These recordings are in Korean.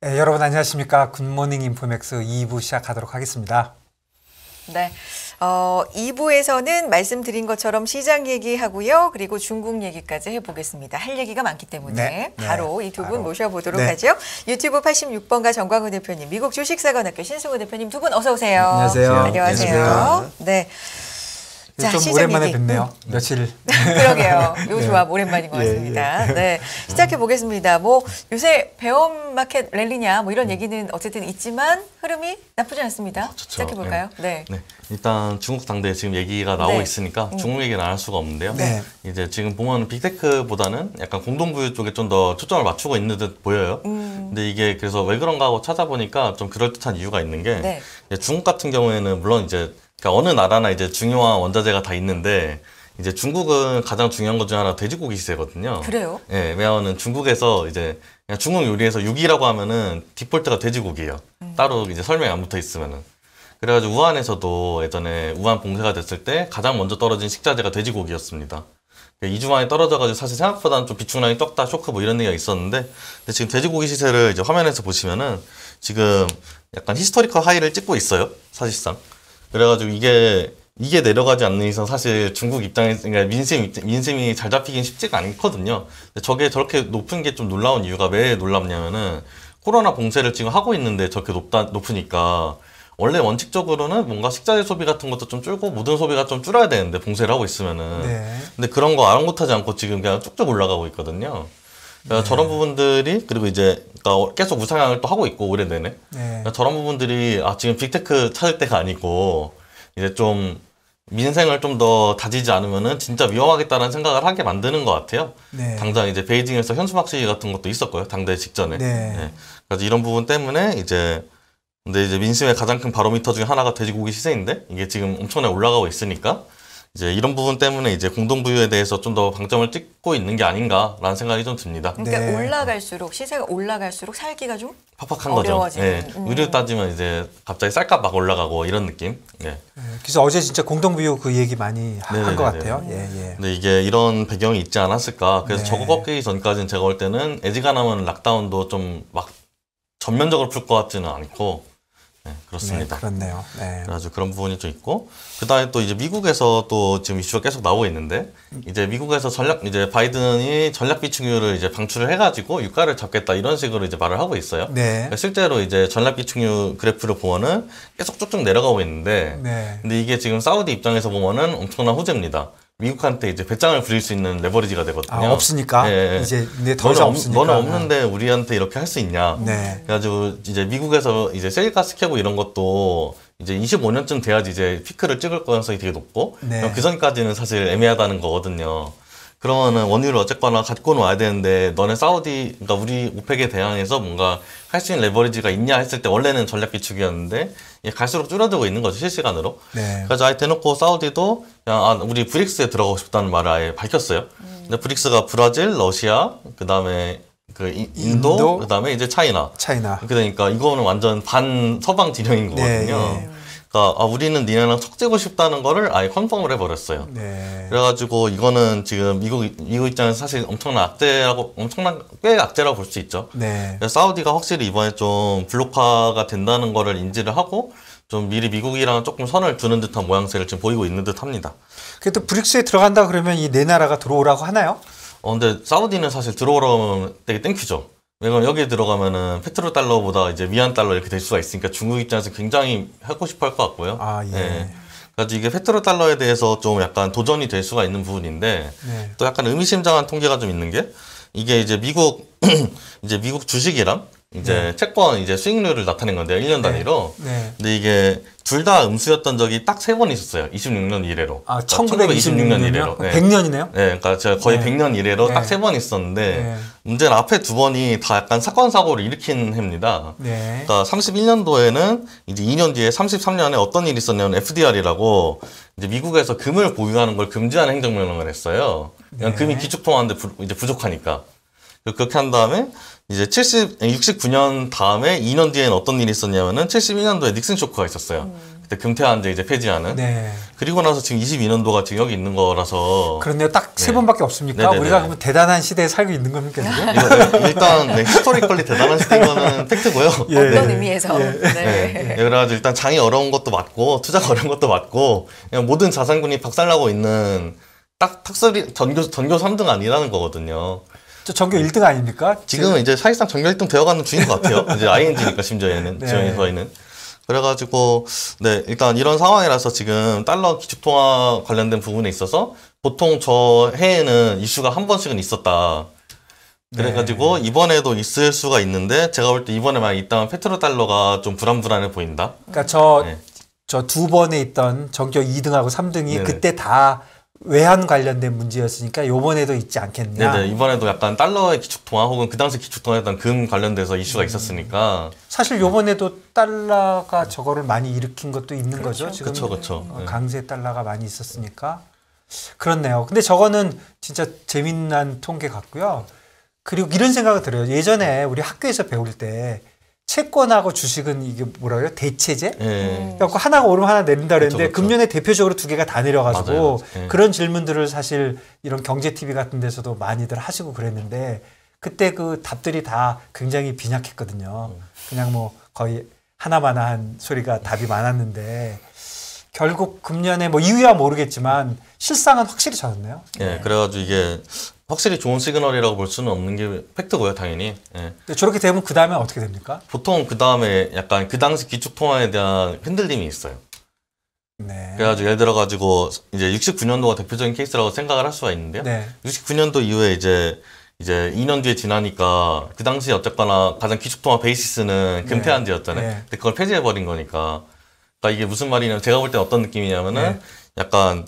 네, 여러분 안녕하십니까. 굿모닝 인포맥스 2부 시작하도록 하겠습니다. 네, 2부에서는 말씀드린 것처럼 시장 얘기하고요. 그리고 중국 얘기까지 해보겠습니다. 할 얘기가 많기 때문에 바로 이 두 분 모셔보도록 하죠. 유튜브 86번가 정광훈 대표님, 미국 주식사관학교 신승우 대표님 두 분 어서 오세요. 안녕하세요. 안녕하세요. 네. 자, 좀 오랜만에 뵙네요. 며칠. 그러게요. 요 조합 오랜만인 것 같습니다. 네, 시작해 보겠습니다. 뭐 요새 배움 마켓 랠리냐 뭐 이런 얘기는 어쨌든 있지만 흐름이 나쁘지 않습니다. 시작해 볼까요? 네. 일단 중국 당대에 지금 얘기가 나오고 있으니까 중국 얘기는 안 할 수가 없는데요. 이제 지금 보면 빅테크보다는 약간 공동부유 쪽에 좀 더 초점을 맞추고 있는 듯 보여요. 근데 이게 그래서 왜 그런가 하고 찾아보니까 좀 그럴듯한 이유가 있는 게 중국 같은 경우에는 물론 이제 그러니까 어느 나라나 이제 중요한 원자재가 다 있는데 이제 중국은 가장 중요한 것 중 하나 돼지고기 시세거든요. 그래요? 예, 왜냐하면 중국에서 이제 그냥 중국 요리에서 육이라고 하면은 디폴트가 돼지고기예요. 따로 이제 설명이 안 붙어 있으면은. 그래가지고 우한에서도 예전에 우한 봉쇄가 됐을 때 가장 먼저 떨어진 식자재가 돼지고기였습니다. 2주 만에 떨어져가지고 사실 생각보다는 좀 비축량이 적다 쇼크 뭐 이런 얘기가 있었는데 근데 지금 돼지고기 시세를 이제 화면에서 보시면은 지금 약간 히스토리컬 하이를 찍고 있어요. 사실상. 그래가지고 이게 내려가지 않는 이상 사실 중국 입장에서 그러니까 민심이 잘 잡히긴 쉽지가 않거든요. 근데 저게 저렇게 높은 게 좀 놀라운 이유가 왜 놀랍냐면은 코로나 봉쇄를 지금 하고 있는데 저렇게 높으니까 원래 원칙적으로는 뭔가 식자재 소비 같은 것도 좀 줄고 모든 소비가 좀 줄어야 되는데 봉쇄를 하고 있으면은 근데 그런 거 아랑곳하지 않고 지금 그냥 쭉쭉 올라가고 있거든요. 그러니까 저런 부분들이 그리고 이제 그러니까 계속 우상향을 또 하고 있고 올해 내내 그러니까 저런 부분들이 지금 빅테크 찾을 때가 아니고 이제 좀 민생을 좀 더 다지지 않으면은 진짜 위험하겠다는 생각을 하게 만드는 것 같아요. 당장 이제 베이징에서 현수막 시위 같은 것도 있었고요. 당대 직전에. 그래서 이런 부분 때문에 근데 이제 민심의 가장 큰 바로미터 중에 하나가 돼지고기 시세인데 이게 지금 엄청나게 올라가고 있으니까 이제 이런 부분 때문에 이제 공동부유에 대해서 좀 더 방점을 찍고 있는 게 아닌가라는 생각이 좀 듭니다. 그러니까 올라갈수록 시세가 올라갈수록 살기가 좀 팍팍한 거죠. 의류 따지면 이제 갑자기 쌀값 막 올라가고 이런 느낌. 그래서 어제 진짜 공동부유 그 얘기 많이 한 것 같아요. 근데 이게 이런 배경이 있지 않았을까. 그래서 저거 꺾이기 전까지는 제가 볼 때는 애지간하면 락다운도 좀 막 전면적으로 풀 것 같지는 않고. 그렇습니다. 그렇네요. 그래가지고 그런 부분이 좀 있고, 그 다음에 또 이제 미국에서 또 지금 이슈가 계속 나오고 있는데, 이제 미국에서 이제 바이든이 전략 비축유를 이제 방출을 해가지고 유가를 잡겠다 이런 식으로 이제 말을 하고 있어요. 실제로 이제 전략 비축유 그래프를 보면은 계속 쭉쭉 내려가고 있는데, 근데 이게 지금 사우디 입장에서 보면은 엄청난 호재입니다. 미국한테 이제 배짱을 부릴 수 있는 레버리지가 되거든요. 없으니까? 이제 더 이상 없으니까. 너는 없는데 우리한테 이렇게 할 수 있냐. 그래가지고 이제 미국에서 이제 셀가스 캐고 이런 것도 이제 25년쯤 돼야지 이제 피크를 찍을 가능성이 되게 높고 그 전까지는 사실 애매하다는 거거든요. 그러면은 원유를 어쨌거나 갖고는 와야 되는데 너네 사우디, 그러니까 우리 오펙에 대항해서 뭔가 할 수 있는 레버리지가 있냐 했을 때 원래는 전략 비축이었는데 갈수록 줄어들고 있는 거죠, 실시간으로. 그래서 아예 대놓고 사우디도 그냥 우리 브릭스에 들어가고 싶다는 말을 아예 밝혔어요. 근데 브릭스가 브라질, 러시아, 그 다음에 인도, 그 다음에 이제 차이나. 그러니까 이거는 완전 반 서방 진영인 거거든요. 그러니까 우리는 니네랑 척지고 싶다는 거를 아예 컨펌을 해버렸어요. 그래가지고 이거는 지금 미국 입장에서 사실 엄청난 꽤 악재라고 볼 수 있죠. 그래서 사우디가 확실히 이번에 좀 블록화가 된다는 거를 인지를 하고 좀 미리 미국이랑 조금 선을 두는 듯한 모양새를 지금 보이고 있는 듯합니다. 그래도 브릭스에 들어간다 그러면 이 네 나라가 들어오라고 하나요? 근데 사우디는 사실 들어오려면 되게 땡큐죠. 왜냐면 여기에 들어가면은 페트로 달러보다 이제 위안 달러 이렇게 될 수가 있으니까 중국 입장에서 굉장히 하고 싶어 할 것 같고요. 그래서 이게 페트로 달러에 대해서 좀 약간 도전이 될 수가 있는 부분인데 또 약간 의미심장한 통계가 좀 있는 게 이게 이제 미국 주식이랑 이제 채권 이제 수익률을 나타낸 건데요. 1년 단위로. 근데 이게 둘 다 음수였던 적이 딱 3번 있었어요. 26년 이래로. 1926년 이래로. 100년이네요? 그러니까 제가 거의 100년 이래로 딱 3번 있었는데 문제는 앞에 2번이 다 약간 사건 사고를 일으킨 해입니다. 그러니까 31년도에는 이제 2년 뒤에 33년에 어떤 일이 있었냐면 FDR이라고 이제 미국에서 금을 보유하는 걸 금지하는 행정명령을 했어요. 그냥 금이 기축통화인데 이제 부족하니까. 그렇게 한 다음에 이제 69년 다음에 2년 뒤에는 어떤 일이 있었냐면은 71년도에 닉슨 쇼크가 있었어요. 그때 금태환제 이제 폐지하는. 네. 그리고 나서 지금 22년도가 지금 여기 있는 거라서. 그렇네요. 딱 세 네. 번밖에 없습니까? 네네네. 우리가 그러면 대단한 시대에 살고 있는 겁니까 지금? 이거 일단 네, 히스토리컬리 대단한 시대인 거는 팩트고요. 예. 어떤 의미에서? 네. 네. 그래가지고 일단 장이 어려운 것도 맞고 투자가 어려운 것도 맞고 그냥 모든 자산군이 박살나고 있는 딱 탁설이 전교 3등 아니라는 거거든요. 저 전교 1등 아닙니까? 지금은 이제 사실상 전교 1등 되어가는 중인 것 같아요. 이제 ING니까 심지어는 네. 저희는. 그래가지고 네 일단 이런 상황이라서 지금 달러 기축통화 관련된 부분에 있어서 보통 저 해에는 이슈가 한 번씩은 있었다. 그래가지고 네. 이번에도 있을 수가 있는데 제가 볼 때 이번에 만약 있다면 페트로달러가 좀 불안불안해 보인다. 그러니까 저 네. 두 번에 있던 전교 2등하고 3등이 네네. 그때 다 외환 관련된 문제였으니까 요번에도 있지 않겠냐. 네네 이번에도 약간 달러의 기축통화 혹은 그 당시 기축통화였던 금 관련돼서 이슈가 있었으니까. 사실 요번에도 달러가 저거를 많이 일으킨 것도 있는 거죠. 지금 그렇죠. 강세 달러가 많이 있었으니까. 그렇네요. 근데 저거는 진짜 재미난 통계 같고요. 그리고 이런 생각이 들어요. 예전에 우리 학교에서 배울 때 채권하고 주식은 이게 뭐라고요? 대체제? 예. 그래서 하나가 오르면 하나 내린다 그랬는데 그쵸. 금년에 대표적으로 두 개가 다 내려가지고 맞아요. 예. 그런 질문들을 사실 이런 경제 TV 같은 데서도 많이들 하시고 그랬는데 그때 그 답들이 다 굉장히 빈약했거든요. 그냥 뭐 거의 하나마나한 소리가 답이 많았는데 결국 금년에 뭐 이유야 모르겠지만 실상은 확실히 졌네요. 예, 그래가지고 이게 확실히 좋은 시그널이라고 볼 수는 없는 게 팩트고요, 당연히. 예. 근데 저렇게 되면 그 다음에 어떻게 됩니까? 보통 그 다음에 약간 그 당시 기축통화에 대한 흔들림이 있어요. 네. 그래가지고 예를 들어가지고 이제 69년도가 대표적인 케이스라고 생각을 할 수가 있는데요. 네. 69년도 이후에 이제 2년 뒤에 지나니까 그 당시 어쨌거나 가장 기축통화 베이시스는 금태환제였잖아요. 네. 근데 그걸 폐지해버린 거니까. 그러니까 이게 무슨 말이냐면 제가 볼 때 어떤 느낌이냐면은 네. 약간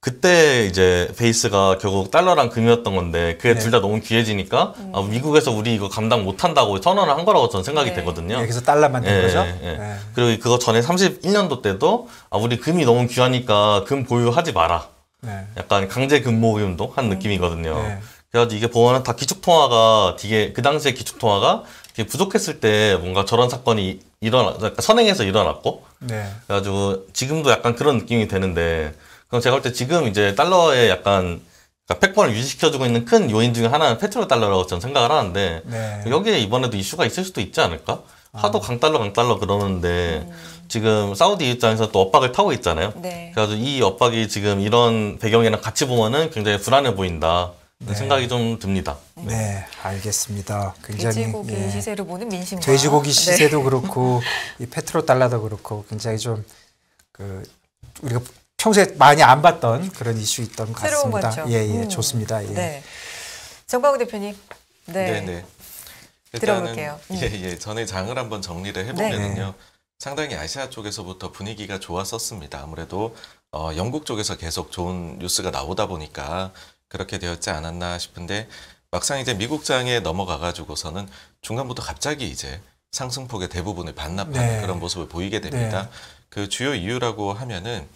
그때 이제 베이스가 결국 달러랑 금이었던 건데 그게 네. 둘 다 너무 귀해지니까 아, 미국에서 우리 이거 감당 못한다고 선언을 한 거라고 저는 생각이 네. 되거든요. 여기서 달러만 된 예, 거죠? 예. 네. 그리고 그거 전에 31년도 때도 아, 우리 금이 너무 귀하니까 금 보유하지 마라. 네. 약간 강제 금 모금도 한 느낌이거든요. 네. 그래가지고 이게 보면은 다 기축통화가 되게 그 당시에 기축통화가 되게 부족했을 때 뭔가 저런 사건이 선행해서 일어났고 네. 그래가지고 지금도 약간 그런 느낌이 되는데 그럼 제가 볼 때 지금 이제 달러에 약간 그러니까 패권을 유지시켜주고 있는 큰 요인 중에 하나는 페트로 달러라고 저는 생각을 하는데 네. 여기에 이번에도 이슈가 있을 수도 있지 않을까? 하도 강달러 그러는데 지금 사우디 입장에서 또 엇박을 타고 있잖아요. 네. 그래가지고 이 엇박이 지금 이런 배경이랑 같이 보면은 굉장히 불안해 보인다. 네. 생각이 좀 듭니다. 네, 알겠습니다. 굉장히 돼지고기 예. 시세로 보는 민심과 돼지고기 시세도 네. 그렇고 이 페트로 달러도 그렇고 굉장히 좀 그 우리가 평소에 많이 안 봤던 그런 이슈 있던 것 새로운 같습니다. 거죠. 예, 예, 좋습니다. 예. 네. 정광훈 대표님. 네. 네네. 들어볼게요. 예. 전에 장을 한번 정리를 해보면요. 상당히 아시아 쪽에서부터 분위기가 좋았었습니다. 아무래도 영국 쪽에서 계속 좋은 뉴스가 나오다 보니까 그렇게 되었지 않았나 싶은데 막상 이제 미국장에 넘어가가지고서는 중간부터 갑자기 이제 상승폭의 대부분을 반납하는 네. 그런 모습을 보이게 됩니다. 네. 그 주요 이유라고 하면은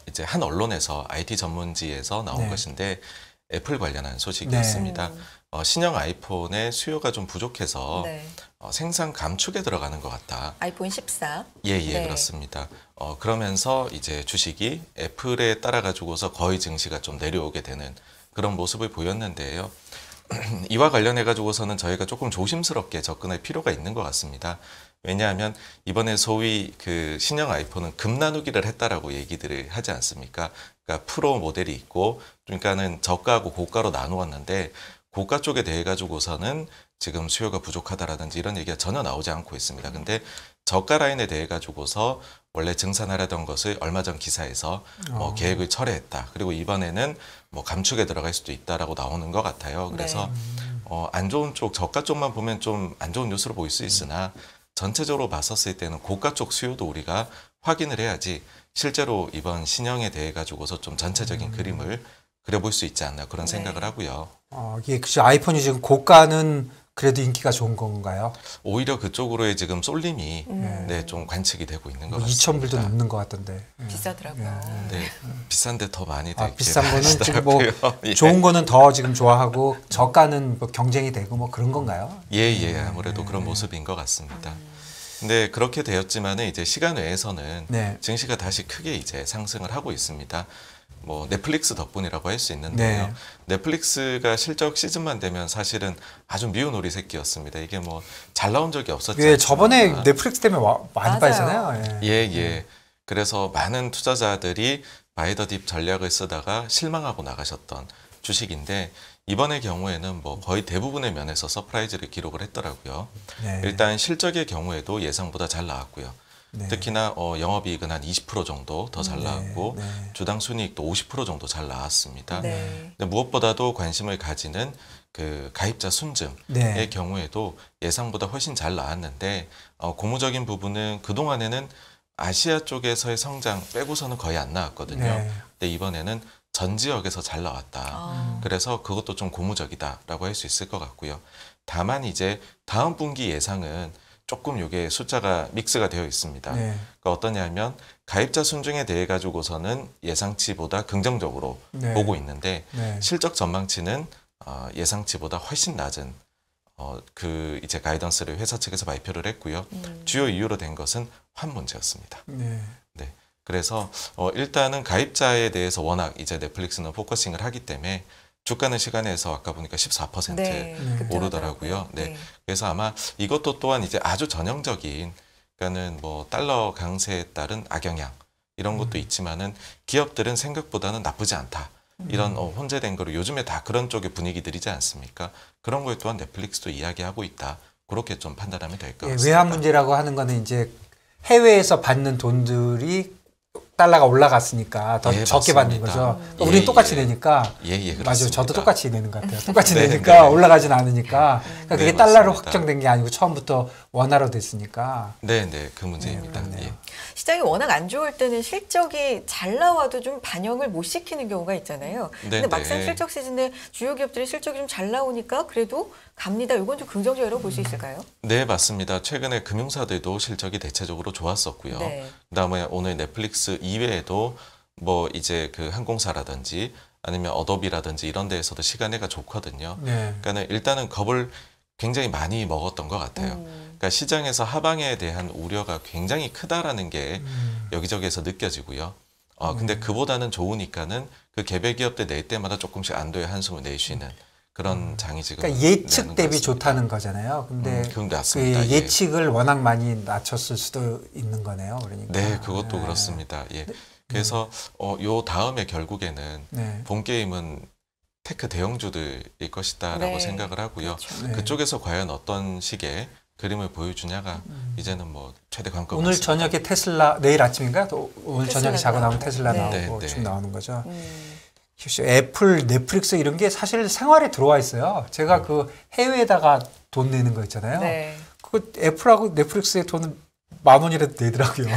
이제 한 언론에서 IT 전문지에서 나온 네. 것인데 애플 관련한 소식이 네. 있습니다. 신형 아이폰의 수요가 좀 부족해서 네. 생산 감축에 들어가는 것 같다. 아이폰 14. 예, 네. 그렇습니다. 그러면서 이제 주식이 애플에 따라 가지고서 거의 증시가 좀 내려오게 되는 그런 모습을 보였는데요. 이와 관련해 가지고서는 저희가 조금 조심스럽게 접근할 필요가 있는 것 같습니다. 왜냐하면 이번에 소위 그 신형 아이폰은 금 나누기를 했다라고 얘기들을 하지 않습니까? 그러니까 프로 모델이 있고 그러니까는 저가하고 고가로 나누었는데 고가 쪽에 대해 가지고서는 지금 수요가 부족하다라든지 이런 얘기가 전혀 나오지 않고 있습니다. 근데 저가 라인에 대해 가지고서 원래 증산하려던 것을 얼마 전 기사에서 뭐 계획을 철회했다. 그리고 이번에는 뭐 감축에 들어갈 수도 있다라고 나오는 것 같아요. 그래서 안 좋은 쪽 저가 쪽만 보면 좀 안 좋은 뉴스로 보일 수 있으나 전체적으로 봤었을 때는 고가 쪽 수요도 우리가 확인을 해야지 실제로 이번 신형에 대해 가지고서 좀 전체적인 그림을 그려볼 수 있지 않나 그런 생각을 하고요. 이게 그치 아이폰이 지금 고가는 그래도 인기가 좋은 건가요? 오히려 그쪽으로의 지금 쏠림이 네, 좀 관측이 되고 있는 것 뭐 같습니다. 2,000불도 넘는 것 같던데. 비싸더라고요. 네, 비싼데 더 많이 비싼 거는 지금 뭐 예. 좋은 거는 더 지금 좋아하고 저가는 뭐 경쟁이 되고 뭐 그런 건가요? 예, 아무래도 그런 모습인 것 같습니다. 근데 그렇게 되었지만은 이제 시간 외에서는 네. 증시가 다시 크게 이제 상승을 하고 있습니다. 뭐 넷플릭스 덕분이라고 할 수 있는데요. 네. 넷플릭스가 실적 시즌만 되면 사실은 아주 미운 오리 새끼였습니다. 이게 뭐 잘 나온 적이 없었지 예, 않습니까? 저번에 넷플릭스 때문에 많이 맞아요. 빠지잖아요. 예. 예. 그래서 많은 투자자들이 바이 더 딥 전략을 쓰다가 실망하고 나가셨던 주식인데 이번의 경우에는 뭐 거의 대부분의 면에서 서프라이즈를 기록을 했더라고요. 네. 일단 실적의 경우에도 예상보다 잘 나왔고요. 네. 특히나 영업이익은 한 20% 정도 더 잘 나왔고 네. 주당 순이익도 50% 정도 잘 나왔습니다. 네. 근데 무엇보다도 관심을 가지는 그 가입자 순증의 네. 경우에도 예상보다 훨씬 잘 나왔는데 고무적인 부분은 그동안에는 아시아 쪽에서의 성장 빼고서는 거의 안 나왔거든요. 네. 근데 이번에는 전 지역에서 잘 나왔다. 아. 그래서 그것도 좀 고무적이다라고 할 수 있을 것 같고요. 다만 이제 다음 분기 예상은 조금 이게 숫자가 믹스가 되어 있습니다. 네. 그러니까 어떠냐면 가입자 순증에 대해 가지고서는 예상치보다 긍정적으로 네. 보고 있는데 네. 실적 전망치는 예상치보다 훨씬 낮은 그 이제 가이던스를 회사 측에서 발표를 했고요. 주요 이유로 된 것은 환 문제였습니다. 네. 네. 그래서 일단은 가입자에 대해서 워낙 이제 넷플릭스는 포커싱을 하기 때문에 주가는 시간에서 아까 보니까 14% 네. 오르더라고요. 네. 그래서 아마 이것도 또한 이제 아주 전형적인 그러니까는 뭐 달러 강세에 따른 악영향 이런 것도 있지만은 기업들은 생각보다는 나쁘지 않다. 이런 혼재된 거로 요즘에 다 그런 쪽의 분위기들이지 않습니까? 그런 거에 또한 넷플릭스도 이야기하고 있다. 그렇게 좀 판단하면 될 것 예, 같습니다. 외환 문제라고 하는 거는 이제 해외에서 받는 돈들이 달러가 올라갔으니까 더 예, 적게 받는 맞습니다. 거죠. 우리는 똑같이 내니까. 그렇습니다. 맞아요. 저도 똑같이 내는 것 같아요. 똑같이 네, 내니까 네. 올라가진 않으니까. 그러니까 그게 네, 달러로 맞습니다. 확정된 게 아니고 처음부터 원화로 됐으니까. 네, 그 문제입니다. 네. 예. 시장이 워낙 안 좋을 때는 실적이 잘 나와도 좀 반영을 못 시키는 경우가 있잖아요. 근데 네, 막상 네. 실적 시즌에 주요 기업들이 실적이 좀 잘 나오니까 그래도 갑니다. 이건 좀 긍정적이라고 볼 수 있을까요? 네, 맞습니다. 최근에 금융사들도 실적이 대체적으로 좋았었고요. 네. 그다음에 오늘 넷플릭스 이외에도 뭐 이제 그 항공사라든지 아니면 어도비라든지 이런 데에서도 시간외가 좋거든요. 네. 그러니까는 일단은 겁을 굉장히 많이 먹었던 것 같아요. 그러니까 시장에서 하방에 대한 우려가 굉장히 크다라는 게 여기저기에서 느껴지고요. 근데 그보다는 좋으니까는 그 개별 기업들 낼 때마다 조금씩 안도의 한숨을 내쉬는 그런 장이 지금. 그러니까 예측 나는 것 대비 같습니다. 좋다는 거잖아요. 근데 그건 그 맞습니다. 예. 예측을 워낙 많이 낮췄을 수도 있는 거네요. 그러니까. 네, 그것도 네. 그렇습니다. 예. 그래서 요 다음에 결국에는 네. 본 게임은 테크 대형주들일 것이다라고 네. 생각을 하고요. 그렇죠. 네. 그쪽에서 과연 어떤 식의 그림을 보여주냐가 이제는 뭐 최대 관건 오늘 같습니다. 저녁에 테슬라 내일 아침인가? 또 오늘 테슬라 저녁에 자고 나면 나오고. 테슬라 네. 나오고 네, 쭉 네. 나오는 거죠. 음. 애플, 넷플릭스 이런 게 사실 생활에 들어와 있어요. 제가 그 해외에다가 돈 내는 거 있잖아요. 네. 그 애플하고 넷플릭스의 돈은 10,000원이라도 내더라고요.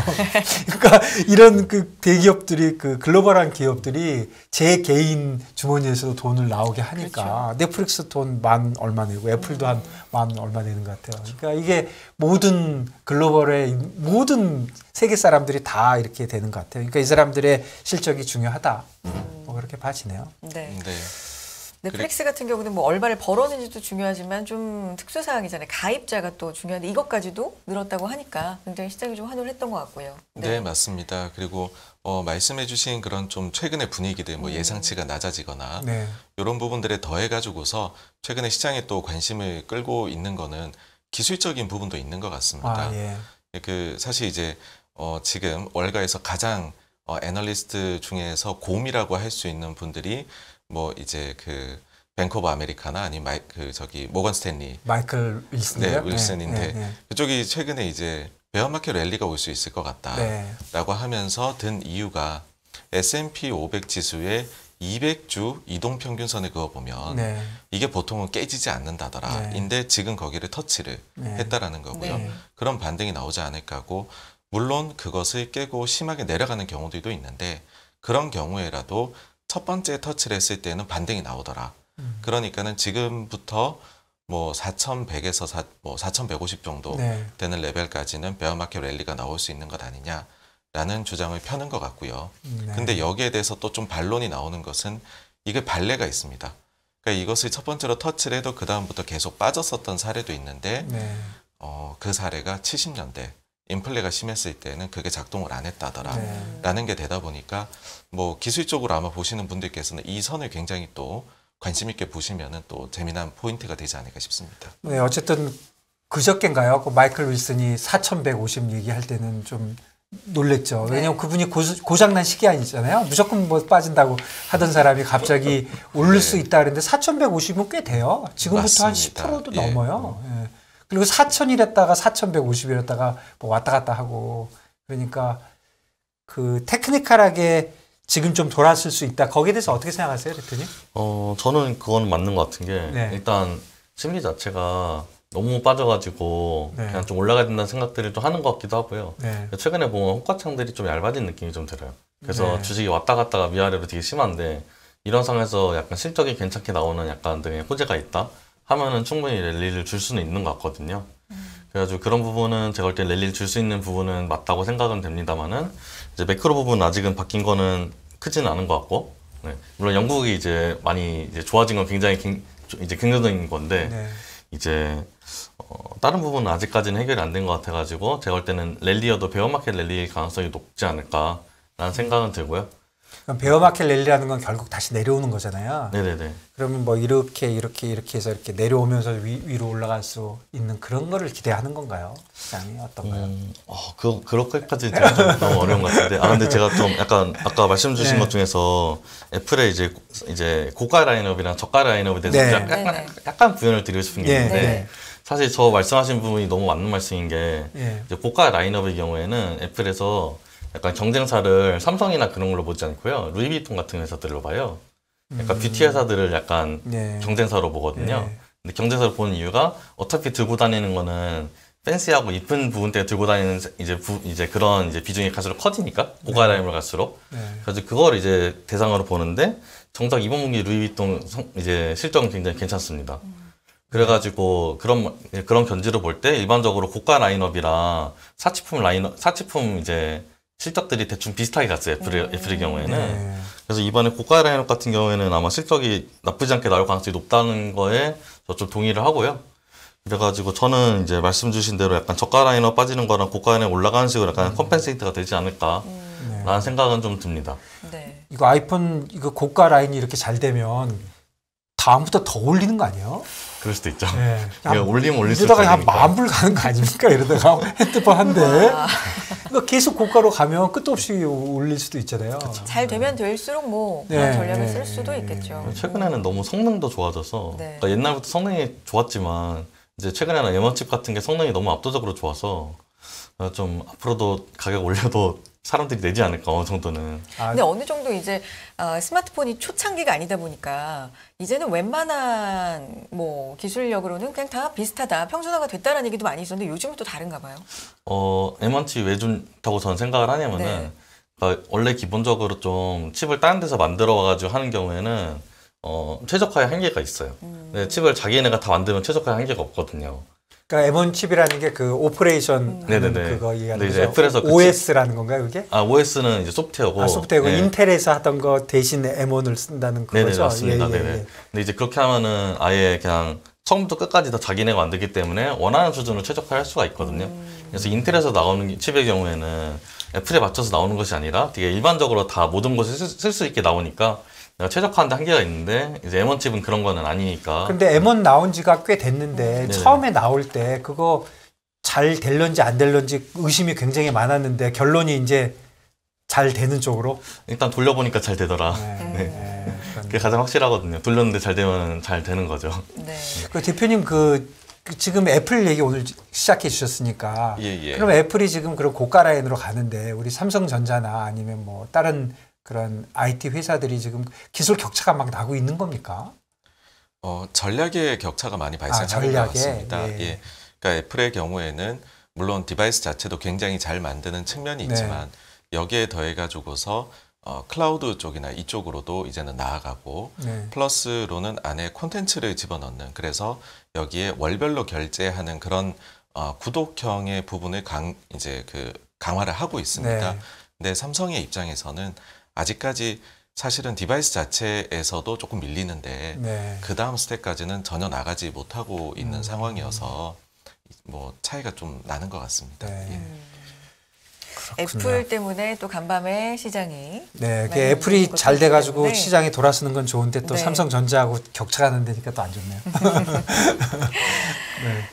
그러니까 이런 그 대기업들이 그 글로벌한 기업들이 제 개인 주머니에서도 돈을 나오게 하니까 넷플릭스 돈 10,000 얼마 내고 애플도 한 10,000 얼마 내는 것 같아요. 그러니까 이게 모든 글로벌의 모든 세계 사람들이 다 이렇게 되는 것 같아요. 그러니까 이 사람들의 실적이 중요하다. 뭐 그렇게 봐지네요. 네. 네. 넷플릭스 같은 경우는 뭐 얼마를 벌었는지도 중요하지만 좀 특수 사항이잖아요. 가입자가 또 중요한데 이것까지도 늘었다고 하니까 굉장히 시장이 좀 환호를 했던 것 같고요. 네, 맞습니다. 그리고 말씀해주신 그런 좀 최근의 분위기들, 뭐 예상치가 낮아지거나 네. 이런 부분들에 더해가지고서 최근에 시장에 또 관심을 끌고 있는 거는 기술적인 부분도 있는 것 같습니다. 아, 예. 그 사실 이제 지금 월가에서 가장 애널리스트 중에서 고음이라고 할 수 있는 분들이 뭐 이제 그 뱅크 오브 아메리카나 아니면 모건 스탠리 마이클 윌슨인데요. 네, 윌슨인데 네. 그쪽이 최근에 이제 베어마켓 랠리가 올 수 있을 것 같다라고 네. 하면서 든 이유가 S&P 500 지수의 200주 이동평균선을 그어보면 네. 이게 보통은 깨지지 않는다더라. 네. 인데 지금 거기를 터치를 네. 했다라는 거고요. 네. 그런 반등이 나오지 않을까 하고 물론 그것을 깨고 심하게 내려가는 경우들도 있는데 그런 경우에라도 첫 번째 터치를 했을 때는 반등이 나오더라. 그러니까는 지금부터 뭐 4,100에서 4,150 정도 네. 되는 레벨까지는 베어마켓 랠리가 나올 수 있는 것 아니냐라는 주장을 펴는 것 같고요. 네. 근데 여기에 대해서 또 좀 반론이 나오는 것은 이게 발레가 있습니다. 그러니까 이것을 첫 번째로 터치를 해도 그 다음부터 계속 빠졌었던 사례도 있는데 네. 그 사례가 70년대 인플레가 심했을 때는 그게 작동을 안 했다더라라는 게 되다 보니까 뭐 기술적으로 아마 보시는 분들께서는 이 선을 굉장히 또 관심 있게 보시면은 또 재미난 포인트가 되지 않을까 싶습니다. 네, 어쨌든 그저께인가요? 그 마이클 윌슨이 4150 얘기할 때는 좀 놀랬죠. 왜냐면 그분이 고장난 시기 아니잖아요. 무조건 뭐 빠진다고 하던 사람이 갑자기 오를 수 있다 그랬는데 4150은 꽤 돼요. 지금부터 맞습니다. 한 10%도 넘어요. 예. 그리고 4000이랬다가 4150이랬다가 뭐 왔다 갔다 하고 그러니까 그 테크니컬하게 지금 좀 돌았을 수 있다. 거기에 대해서 어떻게 생각하세요, 대표님? 저는 그건 맞는 것 같은 게 네. 일단 심리 자체가 너무 빠져가지고 네. 그냥 좀 올라가야 된다는 생각들을 좀 하는 것 같기도 하고요. 네. 최근에 보면 호가창들이 좀 얇아진 느낌이 좀 들어요. 그래서 네. 주식이 왔다 갔다가 위아래로 되게 심한데 이런 상황에서 약간 실적이 괜찮게 나오는 약간 등의 호재가 있다 하면은 충분히 랠리를 줄 수는 있는 것 같거든요. 그래가지고 그런 부분은 제가 볼 때 랠리를 줄 수 있는 부분은 맞다고 생각은 됩니다만은 이제 매크로 부분 아직은 바뀐 거는 크지는 않은 것 같고, 네. 물론 영국이 이제 많이 이제 좋아진 건 굉장히 이제 긍정적인 건데 네. 이제 다른 부분은 아직까지는 해결이 안 된 것 같아가지고 제가 볼 때는 랠리여도 베어마켓 랠리일 가능성이 높지 않을까라는 생각은 들고요. 그럼 베어마켓 랠리라는 건 결국 다시 내려오는 거잖아요. 네네네. 그러면 뭐 이렇게 해서 이렇게 내려오면서 위로 올라갈 수 있는 그런 거를 기대하는 건가요? 시장이 어떤가요? 그렇게까지 제가 좀 너무 어려운 것 같은데. 근데 제가 좀 약간 아까 말씀 주신 네. 것 중에서 애플의 이제 고가 라인업이랑 저가 라인업에 대해서 네. 약간 부연을 드리고 싶은 게 네. 있는데 네. 사실 저 말씀하신 부분이 너무 맞는 말씀인 게 예. 이제 고가 라인업의 경우에는 애플에서 약간 경쟁사를 삼성이나 그런 걸로 보지 않고요. 루이비통 같은 회사들로 봐요. 약간 뷰티 회사들을 약간 네. 경쟁사로 보거든요. 네. 근데 경쟁사로 보는 이유가 어차피 들고 다니는 거는 팬시하고 이쁜 부분 때문에 들고 다니는 이제 그런 이제 비중이 갈수록 커지니까 고가 라인으로 갈수록 네. 그래서 그걸 이제 대상으로 보는데 정작 이번 분기 루이비통 이제 실적은 굉장히 괜찮습니다. 그래가지고 그런 견지로 볼 때 일반적으로 고가 라인업이랑 사치품 이제 실적들이 대충 비슷하게 갔어요. 애플의 경우에는. 네. 그래서 이번에 고가 라인업 같은 경우에는 아마 실적이 나쁘지 않게 나올 가능성이 높다는 거에 저 좀 동의를 하고요. 그래가지고 저는 이제 말씀 주신 대로 약간 저가 라인업 빠지는 거랑 고가 라인업 올라가는 식으로 약간 컴펜세이트가 되지 않을까라는 생각은 좀 듭니다. 네. 이거 아이폰 이거 고가 라인이 이렇게 잘 되면 다음부터 더 올리는 거 아니에요? 그럴 수도 있죠. 네. 그냥 올리면 올릴수록 이러다가 한 되니까. 만불 가는 거 아닙니까? 이러다가 핸드폰 한 대. 그러니까 계속 고가로 가면 끝도 없이 올릴 수도 있잖아요. 잘 되면 될수록 뭐 네, 그런 전략을 네, 쓸 수도 네, 있겠죠. 최근에는 너무 성능도 좋아져서 네. 그러니까 옛날부터 성능이 좋았지만 이제 최근에는 M1칩 같은 게 성능이 너무 압도적으로 좋아서 좀 앞으로도 가격 올려도 사람들이 내지 않을까 어느 정도는. 근데 어느 정도 이제 스마트폰이 초창기가 아니다 보니까 이제는 웬만한 뭐 기술력으로는 그냥 다 비슷하다, 평준화가 됐다라는 얘기도 많이 있었는데 요즘은 또 다른가 봐요. M1칩 왜 좋다고 저는 생각을 하냐면은 네. 그러니까 원래 기본적으로 좀 칩을 다른 데서 만들어 와가지고 하는 경우에는 최적화의 한계가 있어요. 근데 칩을 자기네가 다 만들면 최적화의 한계가 없거든요. 그러니까 M1 칩이라는 게 그 오퍼레이션 네네네. 그거 얘기하는 근데 이제 거죠. 애플에서 그 OS라는 건가요, 그게? OS는 이제 소프트웨어고. 소프트웨어고 네. 인텔에서 하던 거 대신 M1을 쓴다는 그거죠. 네네 맞습니다. 예, 예, 네네. 예. 근데 이제 그렇게 하면은 아예 그냥 처음부터 끝까지 다 자기네가 만들기 때문에 원하는 수준으로 최적화할 수가 있거든요. 그래서 인텔에서 나오는 칩의 경우에는 애플에 맞춰서 나오는 것이 아니라 되게 일반적으로 다 모든 곳에 쓸 수 있게 나오니까 내가 최적화하는데 한계가 있는데 이제 M1 칩은 그런 거는 아니니까. 근데 M1 나온 지가 꽤 됐는데 네네. 처음에 나올 때 그거 잘 될런지 안 될런지 의심이 굉장히 많았는데 결론이 이제 잘 되는 쪽으로. 일단 돌려보니까 잘 되더라. 네. 그게 가장 확실하거든요. 돌렸는데 잘 되면 잘 되는 거죠. 네. 그 대표님 그 지금 애플 얘기 오늘 시작해 주셨으니까. 예. 그럼 애플이 지금 그런 고가 라인으로 가는데 우리 삼성전자나 아니면 뭐 다른 그런 IT 회사들이 지금 기술 격차가 막 나고 있는 겁니까? 전략의 격차가 많이 발생하는 것 같습니다. 예. 예. 그러니까 애플의 경우에는 물론 디바이스 자체도 굉장히 잘 만드는 측면이 있지만 여기에 더해가지고서 클라우드 쪽이나 이쪽으로도 이제는 나아가고 플러스로는 안에 콘텐츠를 집어넣는 그래서 여기에 월별로 결제하는 그런 구독형의 부분을 이제 강화를 하고 있습니다. 근데 삼성의 입장에서는 아직까지 사실은 디바이스 자체에서도 조금 밀리는데 그 다음 스텝까지는 전혀 나가지 못하고 있는 상황이어서 뭐 차이가 좀 나는 것 같습니다. 네. 예. 애플 때문에 또 간밤에 시장이 네, 많이 애플이 움직이고 잘 돼가지고 때문에. 시장이 돌아서는 건 좋은데 또 네. 삼성전자하고 격차가 난다니까 또 안 좋네요.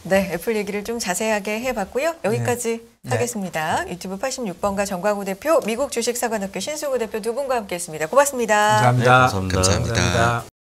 네, 애플 얘기를 좀 자세하게 해봤고요. 여기까지 네. 하겠습니다. 유튜브 86번가 정광우 대표, 미국 주식사관학교 신승우 대표 두 분과 함께했습니다. 고맙습니다. 감사합니다. 네, 감사합니다. 감사합니다.